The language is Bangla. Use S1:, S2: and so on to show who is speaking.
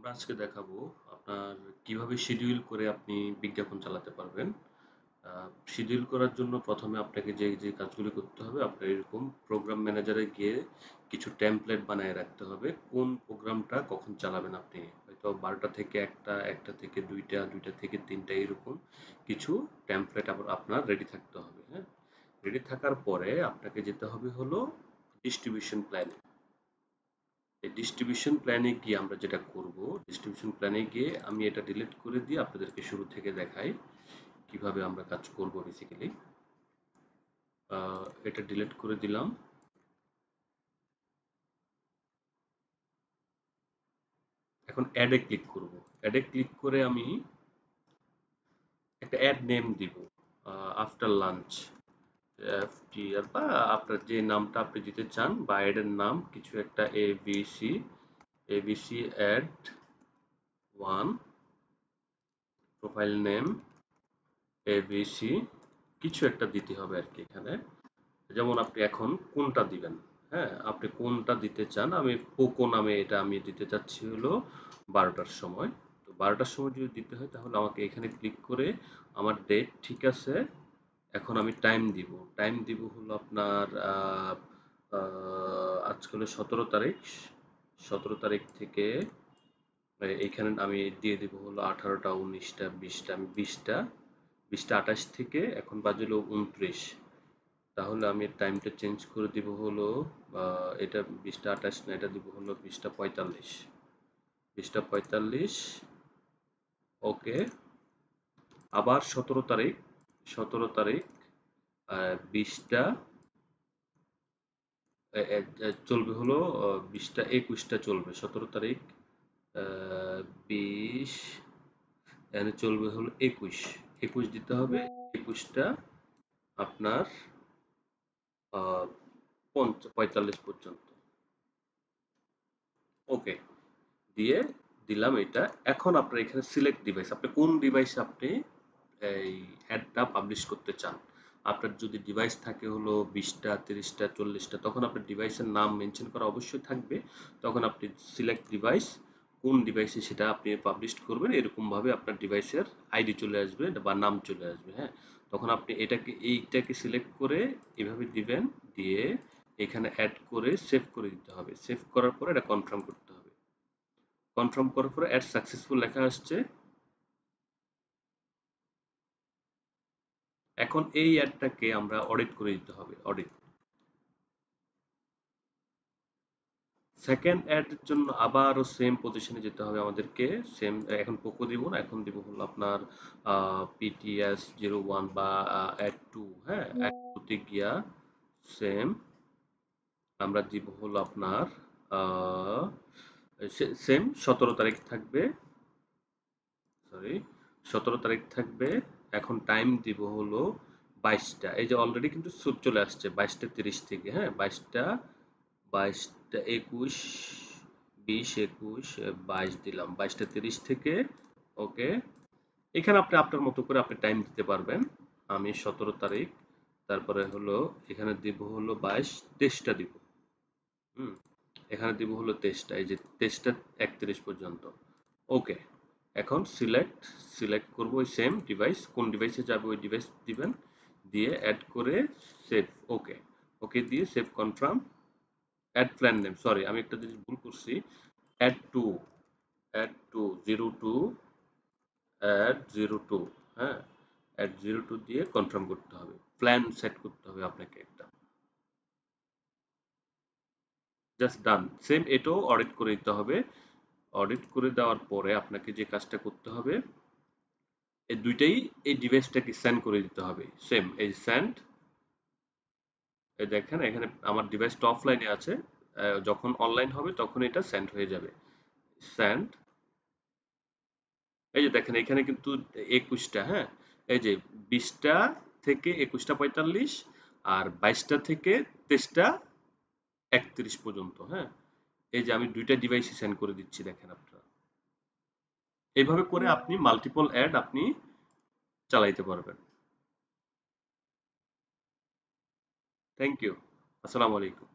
S1: আমরা আজকে দেখাবো আপনার কিভাবে শিডিউল করে আপনি বিজ্ঞাপন চালাতে পারবেন। শিডিউল করার জন্য প্রথমে আপনাকে যে কাজগুলি করতে হবে, আপনার এরকম প্রোগ্রাম ম্যানেজারে গিয়ে কিছু টেমপ্লেট বানায় রাখতে হবে। কোন প্রোগ্রামটা কখন চালাবেন আপনি। হয়তো 12টা থেকে 1টা, 1টা থেকে 2টা, 2টা থেকে 3টা এরকম কিছু টেমপ্লেট আপনার রেডি থাকতে হবে, হ্যাঁ? রেডি থাকার পরে আপনাকে যেতে হবে হলো ডিস্ট্রিবিউশন প্ল্যানে। এই ডিস্ট্রিবিউশন প্ল্যানে গিয়ে আমরা যেটা করব, ডিস্ট্রিবিউশন প্ল্যানে গিয়ে আমি এটা ডিলিট করে দিয়ে আপনাদেরকে শুরু থেকে দেখাই কিভাবে আমরা কাজ করব বেসিক্যালি। এটা ডিলিট করে দিলাম। এখন অ্যাডে ক্লিক করব। অ্যাডে ক্লিক করে আমি একটা অ্যাড নেম দিব, আফটার লাঞ্চ এফটিআর, বা আপনার যে নামটা আপনি দিতে চান, বা অ্যাডের নাম কিছু একটা ABC ad 1, profile name ABC, কিছু একটা দিতে হবে আর কি এখানে। যেমন আপনি এখন কোনটা দিবেন, হ্যাঁ, আপনি কোনটা দিতে চান। আমি পোকো নামে এটা আমি দিতে চাচ্ছি হলো 12টার সময়। তো 12টার সময় যদি দিতে হয় তাহলে আমাকে এখানে ক্লিক করে আমার ডেট ঠিক আছে, এখন আমি টাইম দিব। টাইম দিব হলো আপনার আজকে হলো 17 তারিখ। 17 তারিখ থেকে এইখানে আমি দিয়ে দিব হলো 18টা, 19টা, 20টা, আমি 20টা 28 থেকে এখন বাজে হলো 29। তাহলে আমি টাইমটা চেঞ্জ করে দিব হলো এটা 20টা 28 না, এটা দিব হলো 20টা 45। 20টা 45, ওকে। আবার 17 তারিখ, 17 তারিখ 20টা চলবে হলো 20টা 21টা চলবে। 17 তারিখ 20 এখানে চলবে হলো 21। 21 দিতে হবে। 21টা আপনার 45 পর্যন্ত, ওকে। দিয়ে দিলাম এটা। এখন আপনার এখানে সিলেক্ট ডিভাইস, আপনি কোন ডিভাইসে আপনি এই অ্যাডটা পাবলিশ করতে চান। আপনার যদি ডিভাইস থাকে হলো 20টা, 30টা, 40টা, তখন আপনার ডিভাইসের নাম মেনশন করা অবশ্যই থাকবে। তখন আপনি সিলেক্ট ডিভাইস, কোন ডিভাইসে সেটা আপনি পাবলিশ করবেন, এরকম ভাবে আপনার ডিভাইসের আইডি চলে আসবে বা নাম চলে আসবে, হ্যাঁ। তখন আপনি এইটাকে সিলেক্ট করে এভাবে দিবেন, দিয়ে এখানে অ্যাড করে সেভ করে দিতে হবে। সেভ করার পরে এটা কনফার্ম করতে হবে। কনফার্ম করার পরে অ্যাড সাকসেসফুল লেখা আসছে। এখন এই অ্যাডটাকে আমরা অডিট করে দিতে হবে, অডিট। সেকেন্ড অ্যাডের জন্য আবারও সেম পজিশনে যেতে হবে আমাদেরকে। সেম, এখন পোকো দিব না, এখন দিব হলো আপনার PTS01 বা অ্যাড 2, হ্যাঁ। অ্যাড 2তে গিয়া সেম আমরা দিব হলো আপনার সেম 17 তারিখ থাকবে, সরি 17 তারিখ থাকবে। এখন টাইম দিব হলো 22টা। এই যে অলরেডি কিন্তু চলে আসছে 22টা 30 থেকে, হ্যাঁ। 22টা 21, 20, 21, 22 দিলাম 22টা 30 থেকে, ওকে। এখানে আপনি আপনার মতো করে আপনি টাইম দিতে পারবেন। আমি 17 তারিখ, তারপরে হলো এখানে দিব হলো 22, 23টা দিব, হুম। এখানে দিব হলো 23টা, এই যে 23টা 31 পর্যন্ত, ওকে। এখন সিলেক্ট করব ওই সেম ডিভাইস, কোন ডিভাইসে যাবে ওই ডিভাইস দিবেন, দিয়ে অ্যাড করে সেভ, ওকে। ওকে দিয়ে save confirm. Ad plan name, sorry আমি একটা জিনিস ভুল করছি। Ad two, ad two 02, ad 02, হ্যাঁ। অ্যাড 02 দিয়ে কনফার্ম করতে হবে। প্ল্যান সেট করতে হবে আপনাকে একটা, জাস্ট ডান। সেম এটাও অডিট করে দিতে হবে। অডিট করে দেওয়ার পরে আপনাকে যে কাজটা করতে হবে, এই দুইটাই এই ডিভাইসটাকে সেন্ড করে দিতে হবে। সেম এই সেন্ড, এই দেখেন এখানে আমার ডিভাইসটা অফলাইনে আছে, যখন অনলাইন হবে তখন এটা সেন্ড হয়ে যাবে। সেন্ড, এই যে দেখেন এখানে কিন্তু 21টা, হ্যাঁ। এই যে 20টা থেকে 21টা 45, আর 22টা থেকে 23টা 31 পর্যন্ত, হ্যাঁ। এই যে আমি দুইটা ডিভাইসে সেন্ড করে দিচ্ছি, দেখেন আপনারা। এইভাবে করে আপনি মাল্টিপল অ্যাড আপনি চালাইতে পারবেন। Thank you. আসসালামু আলাইকুম।